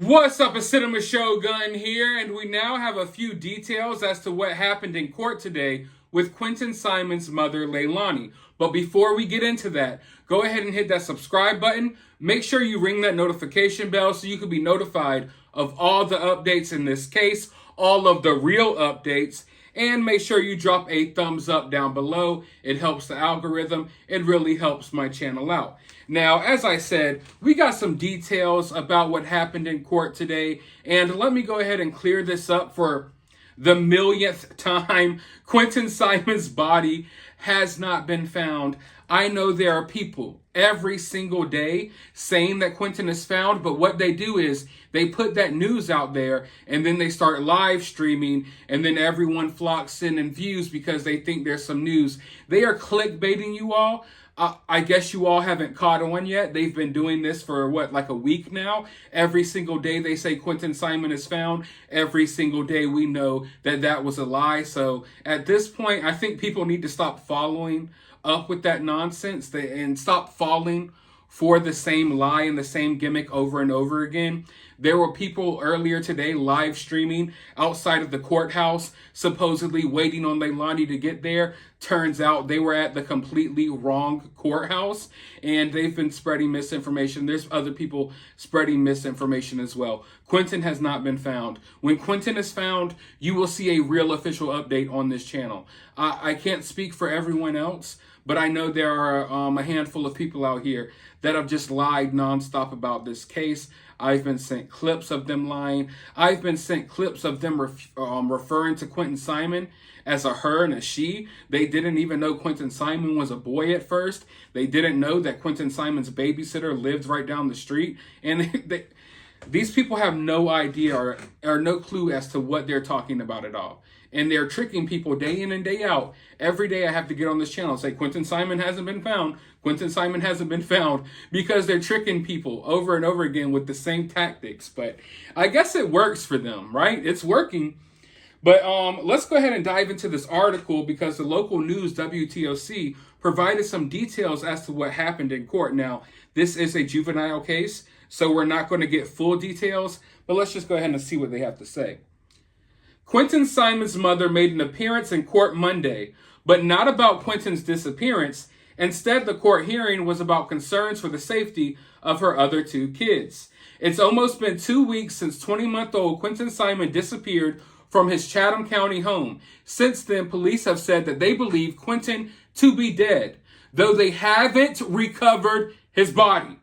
What's up, a Cinema Shogun here, and we now have a few details as to what happened in court today with Quinton Simon's mother, Leilani. But before we get into that, go ahead and hit that subscribe button. Make sure you ring that notification bell so you can be notified of all the updates in this case, all of the real updates, and make sure you drop a thumbs up down below. It helps the algorithm. It really helps my channel out. Now, as I said, we got some details about what happened in court today, and let me go ahead and clear this up for the millionth time. Quinton Simon's body has not been found. I know there are people every single day saying that Quinton is found, but what they do is they put that news out there and then they start live streaming, and then everyone flocks in and views because they think there's some news. They are clickbaiting you all. I guess you all haven't caught on yet. They've been doing this for like a week now. Every single day they say Quinton Simon is found. Every single day we know that that was a lie. So at this point, I think people need to stop following up with that nonsense and stop falling for the same lie and the same gimmick over and over again. There were people earlier today live streaming outside of the courthouse, supposedly waiting on Leilani to get there. Turns out they were at the completely wrong courthouse, and they've been spreading misinformation. There's other people spreading misinformation as well. Quinton has not been found. When Quinton is found, you will see a real official update on this channel. I can't speak for everyone else, but I know there are a handful of people out here that have just lied nonstop about this case. I've been sent clips of them lying. I've been sent clips of them referring to Quinton Simon as a her and a she. They didn't even know Quinton Simon was a boy at first. They didn't know that Quinton Simon's babysitter lived right down the street. And these people have no idea or no clue as to what they're talking about at all. And they're tricking people day in and day out. Every day I have to get on this channel and say, Quinton Simon hasn't been found. Quinton Simon hasn't been found, because they're tricking people over and over again with the same tactics. But I guess it works for them, right? It's working. But let's go ahead and dive into this article, because the local news, WTOC, provided some details as to what happened in court. Now, this is a juvenile case, so we're not going to get full details, but let's just go ahead and see what they have to say. Quinton Simon's mother made an appearance in court Monday, but not about Quinton's disappearance. Instead, the court hearing was about concerns for the safety of her other two kids. It's almost been 2 weeks since 20-month-old Quinton Simon disappeared from his Chatham County home. Since then, police have said that they believe Quinton to be dead, though they haven't recovered his body.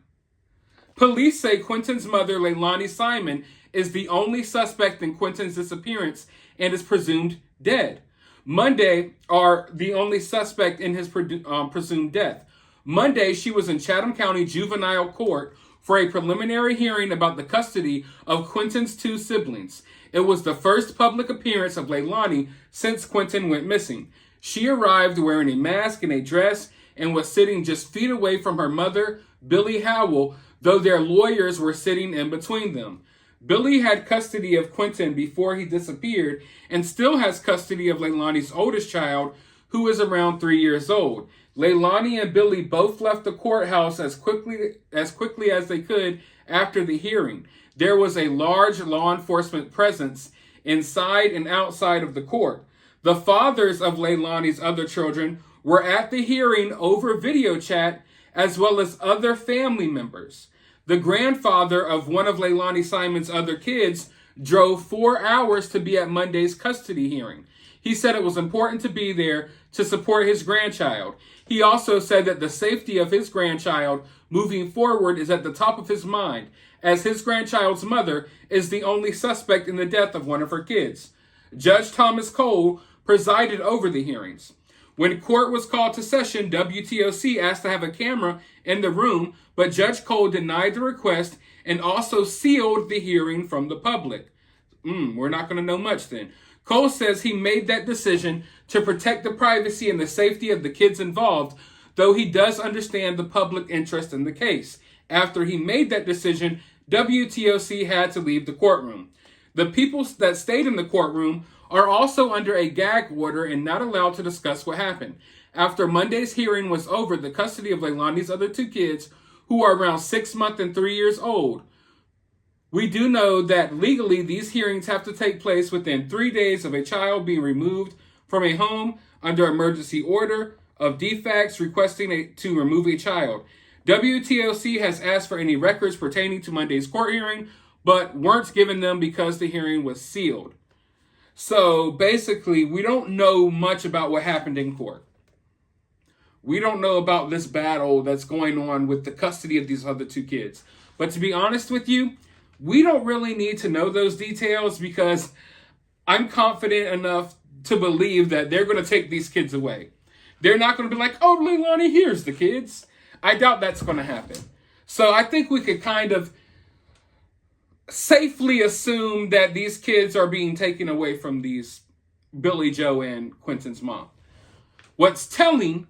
Police say Quinton's mother, Leilani Simon, is the only suspect in Quinton's disappearance and is presumed dead. Monday, are the only suspect in his presumed death. Monday, she was in Chatham County Juvenile Court for a preliminary hearing about the custody of Quinton's two siblings. It was the first public appearance of Leilani since Quinton went missing. She arrived wearing a mask and a dress and was sitting just feet away from her mother, Billy Howell, though their lawyers were sitting in between them. Billy had custody of Quinton before he disappeared and still has custody of Leilani's oldest child, who is around 3 years old. Leilani and Billy both left the courthouse as quickly as they could after the hearing. There was a large law enforcement presence inside and outside of the court. The fathers of Leilani's other children were at the hearing over video chat, as well as other family members. The grandfather of one of Leilani Simon's other kids drove 4 hours to be at Monday's custody hearing. He said it was important to be there to support his grandchild. He also said that the safety of his grandchild moving forward is at the top of his mind, as his grandchild's mother is the only suspect in the death of one of her kids. Judge Thomas Cole presided over the hearings. When court was called to session, WTOC asked to have a camera in the room, but Judge Cole denied the request and also sealed the hearing from the public. We're not going to know much then. Cole says he made that decision to protect the privacy and the safety of the kids involved, though he does understand the public interest in the case. After he made that decision, WTOC had to leave the courtroom. The people that stayed in the courtroom are also under a gag order and not allowed to discuss what happened. After Monday's hearing was over, the custody of Leilani's other two kids, who are around 6 months and 3 years old, We do know that legally these hearings have to take place within 3 days of a child being removed from a home under emergency order of defects requesting to remove a child. WTOC has asked for any records pertaining to Monday's court hearing, but weren't given them because the hearing was sealed. So basically, we don't know much about what happened in court. We don't know about this battle that's going on with the custody of these other two kids. But to be honest with you, we don't really need to know those details because I'm confident enough to believe that they're going to take these kids away. They're not going to be like, oh, Leilani, here's the kids. I doubt that's going to happen. So I think we could kind of safely assume that these kids are being taken away from these Billy Joe and Quinton's mom. What's telling,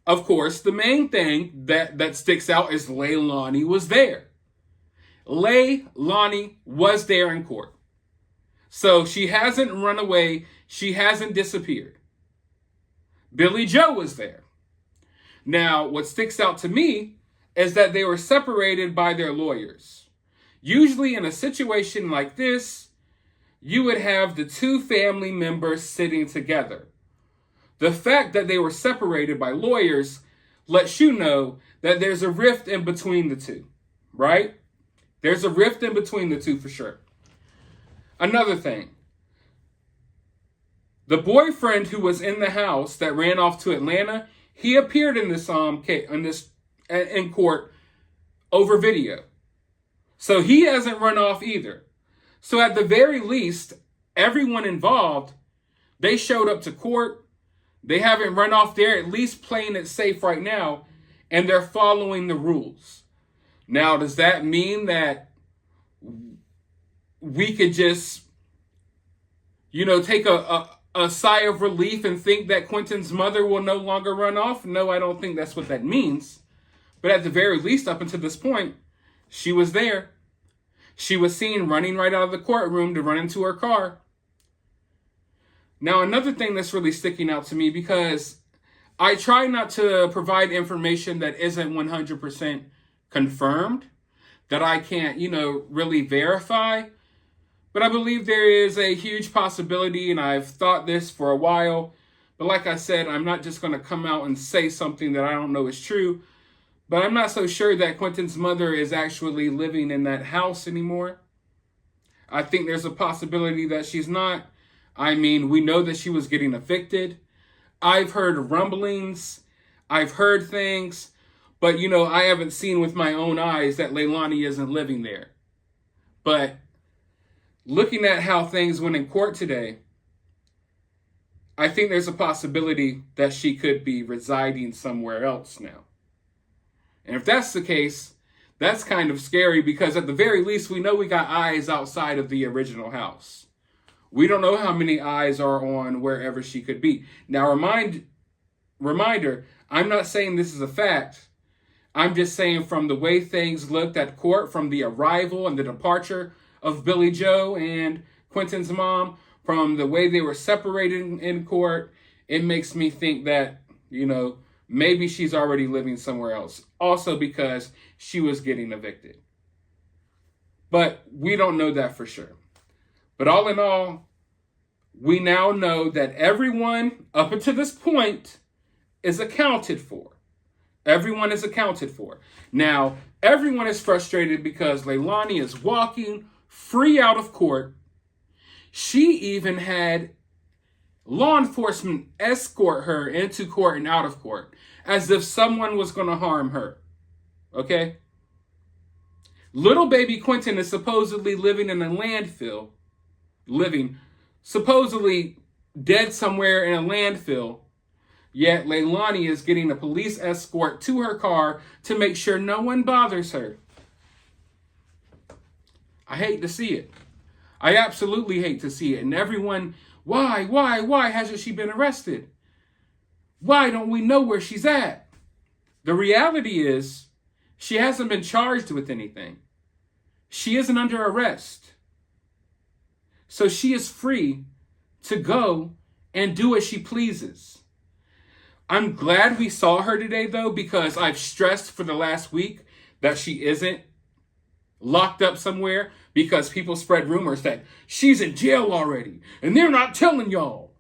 of course, the main thing that sticks out is Leilani was there. Leilani was there in court. So she hasn't run away. She hasn't disappeared. Billy Joe was there. Now, what sticks out to me is that they were separated by their lawyers. Usually in a situation like this, you would have the two family members sitting together. The fact that they were separated by lawyers lets you know that there's a rift in between the two, right? There's a rift in between the two for sure. Another thing, the boyfriend who was in the house that ran off to Atlanta, he appeared in this in court over video. So he hasn't run off either. So at the very least, everyone involved, they showed up to court. They haven't run off. They're at least playing it safe right now, and they're following the rules. Now, does that mean that we could just, take a sigh of relief and think that Quinton's mother will no longer run off? No, I don't think that's what that means. But at the very least, up until this point, she was there. She was seen running right out of the courtroom to run into her car. Now, another thing that's really sticking out to me, because I try not to provide information that isn't 100% confirmed, that I can't, really verify. But I believe there is a huge possibility, and I've thought this for a while. But like I said, I'm not just going to come out and say something that I don't know is true. But I'm not so sure that Quinton's mother is actually living in that house anymore. I think there's a possibility that she's not. I mean, we know that she was getting evicted. I've heard rumblings. I've heard things. But, I haven't seen with my own eyes that Leilani isn't living there. But looking at how things went in court today, I think there's a possibility that she could be residing somewhere else now. And if that's the case, that's kind of scary because at the very least, we know we got eyes outside of the original house. We don't know how many eyes are on wherever she could be. Now, reminder, I'm not saying this is a fact. I'm just saying from the way things looked at court, from the arrival and the departure of Billy Joe and Quinton's mom, from the way they were separated in court, it makes me think that, maybe she's already living somewhere else. Also because she was getting evicted. But we don't know that for sure. But all in all, we now know that everyone up until this point is accounted for. Everyone is accounted for. Now, everyone is frustrated because Leilani is walking free out of court. She even had law enforcement escort her into court and out of court as if someone was going to harm her. Okay? Little baby Quinton is supposedly living in a landfill. Supposedly dead somewhere in a landfill. Yet Leilani is getting a police escort to her car to make sure no one bothers her. I hate to see it. I absolutely hate to see it. And everyone, why hasn't she been arrested? Why don't we know where she's at? The reality is, she hasn't been charged with anything. She isn't under arrest. So she is free to go and do as she pleases. I'm glad we saw her today, though, because I've stressed for the last week that she isn't locked up somewhere because people spread rumors that she's in jail already and they're not telling y'all.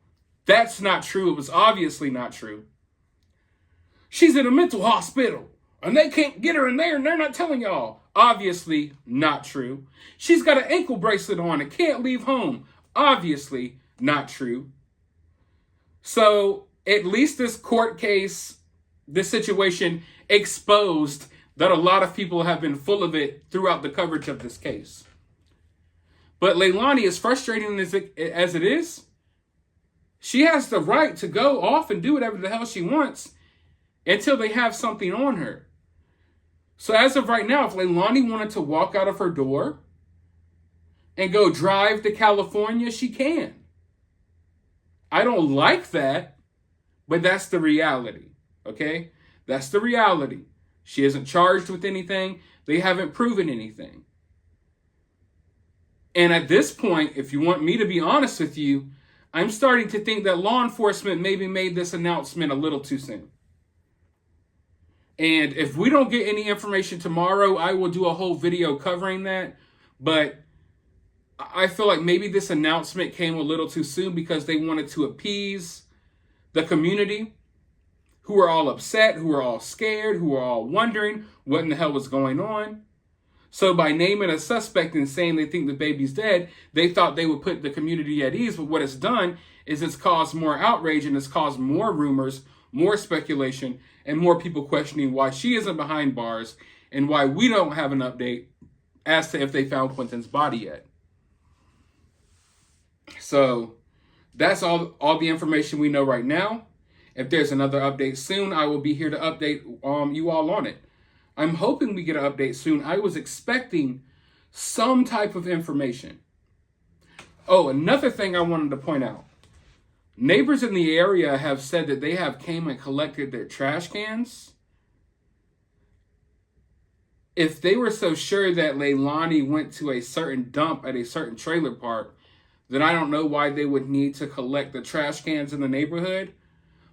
That's not true. It was obviously not true. She's in a mental hospital and they can't get her in there and they're not telling y'all. Obviously not true. She's got an ankle bracelet on and can't leave home. Obviously not true. So at least this court case, this situation exposed that a lot of people have been full of it throughout the coverage of this case. But Leilani, as frustrating as it is, she has the right to go off and do whatever the hell she wants until they have something on her. So as of right now, if Leilani wanted to walk out of her door and go drive to California, she can. I don't like that, but that's the reality, okay? That's the reality. She isn't charged with anything. They haven't proven anything. And at this point, if you want me to be honest with you, I'm starting to think that law enforcement maybe made this announcement a little too soon. And if we don't get any information tomorrow, I will do a whole video covering that. But I feel like maybe this announcement came a little too soon because they wanted to appease the community who are all upset, who are all scared, who are all wondering what in the hell was going on. So by naming a suspect and saying they think the baby's dead, they thought they would put the community at ease. But what it's done is it's caused more outrage and it's caused more rumors, more speculation, and more people questioning why she isn't behind bars and why we don't have an update as to if they found Quinton's body yet. So that's all the information we know right now. If there's another update soon, I will be here to update you all on it. I'm hoping we get an update soon. I was expecting some type of information. Oh, another thing I wanted to point out. Neighbors in the area have said that they have came and collected their trash cans. If they were so sure that Leilani went to a certain dump at a certain trailer park, then I don't know why they would need to collect the trash cans in the neighborhood.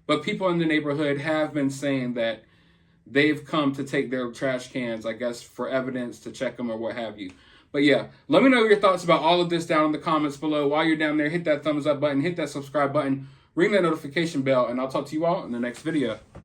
But people in the neighborhood have been saying that they've come to take their trash cans, I guess, for evidence to check them or what have you. But yeah, let me know your thoughts about all of this down in the comments below. While you're down there, hit that thumbs up button, hit that subscribe button, ring that notification bell, and I'll talk to you all in the next video.